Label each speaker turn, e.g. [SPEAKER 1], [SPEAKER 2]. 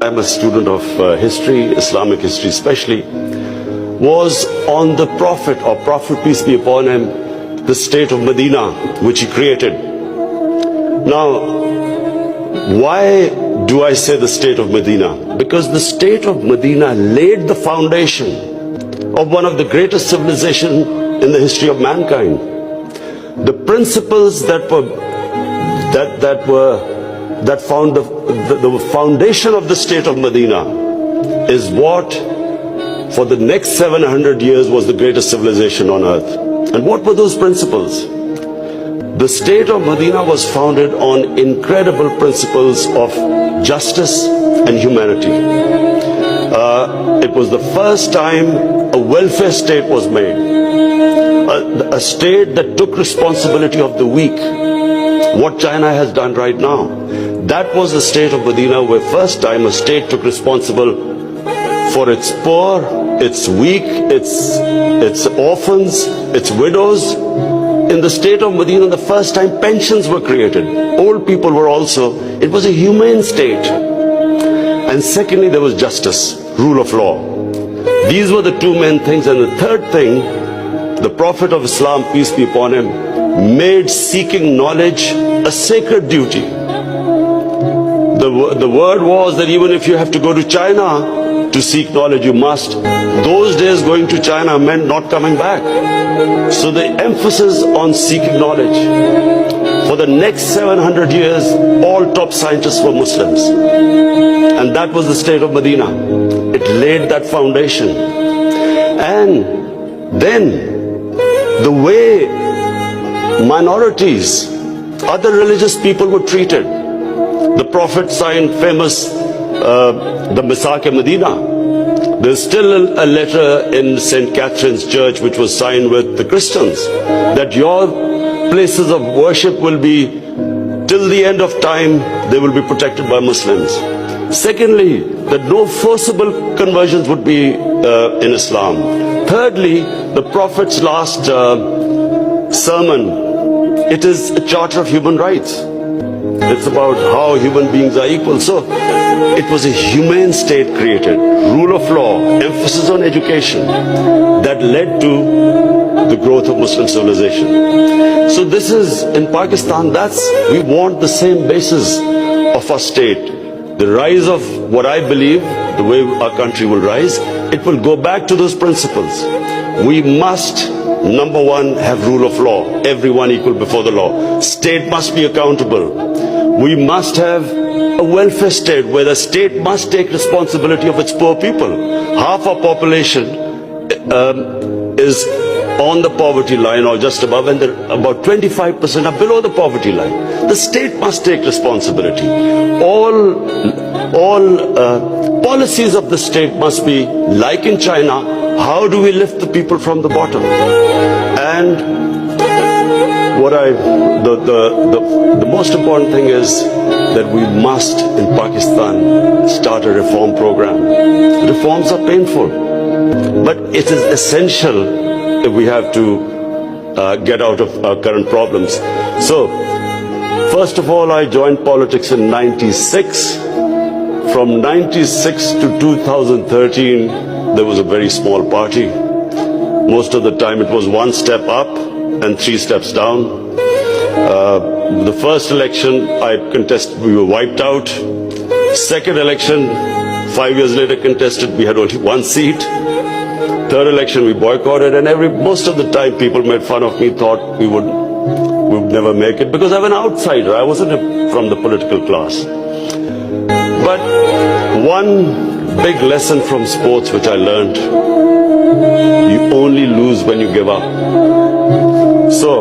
[SPEAKER 1] I'm a student of history, Islamic history especially, was on the Prophet, or Prophet peace be upon him, the state of Medina, which he created. Now, why do I say the state of Medina? Because the state of Medina laid the foundation of one of the greatest civilizations in the history of mankind. The principles that found the foundation of the state of Medina is what for the next 700 years was the greatest civilization on earth. And what were those principles? The state of Medina was founded on incredible principles of justice and humanity. It was the first time a welfare state was made, a state that took responsibility of the weak, what China has done right now. That was the state of Medina, where first time a state took responsible for its poor, its weak, its orphans, its widows. In the state of Medina, the first time pensions were created. Old people were also, it was a humane state. And secondly, there was justice, rule of law. These were the two main things. And the third thing, the Prophet of Islam, peace be upon him, made seeking knowledge a sacred duty. The word was that even if you have to go to China to seek knowledge, you must. Those days going to China meant not coming back. So the emphasis on seeking knowledge. For the next 700 years, all top scientists were Muslims. And that was the state of Medina. It laid that foundation. And then the way minorities, other religious people were treated. The Prophet signed famous the Misaq-e-Medina. There's still a letter in St. Catherine's Church which was signed with the Christians, that your places of worship will be, till the end of time, they will be protected by Muslims. Secondly, that no forcible conversions would be in Islam. Thirdly, the Prophet's last sermon, it is a charter of human rights. It's about how human beings are equal. So it was a humane state created, rule of law, emphasis on education, that led to the growth of Muslim civilization. So this is, in Pakistan, we want the same basis of our state. The rise of what I believe, the way our country will rise, it will go back to those principles. We must, number one, have rule of law, everyone equal before the law. State must be accountable. We must have a welfare state where the state must take responsibility of its poor people. Half our population is on the poverty line or just above, and about 25% are below the poverty line. The state must take responsibility. All policies of the state must be like in China. How do we lift the people from the bottom? And the most important thing is that we must, in Pakistan, start a reform program. Reforms are painful, but it is essential if we have to get out of our current problems. So, first of all, I joined politics in '96. From '96 to 2013, there was a very small party. Most of the time it was one step up and 3 steps down. The first election I contested, we were wiped out. Second election, 5 years later contested, we had only 1 seat. Third election we boycotted, and most of the time people made fun of me, thought we would never make it, because I'm an outsider. I wasn't from the political class. But one big lesson from sports which I learned, you only lose when you give up. So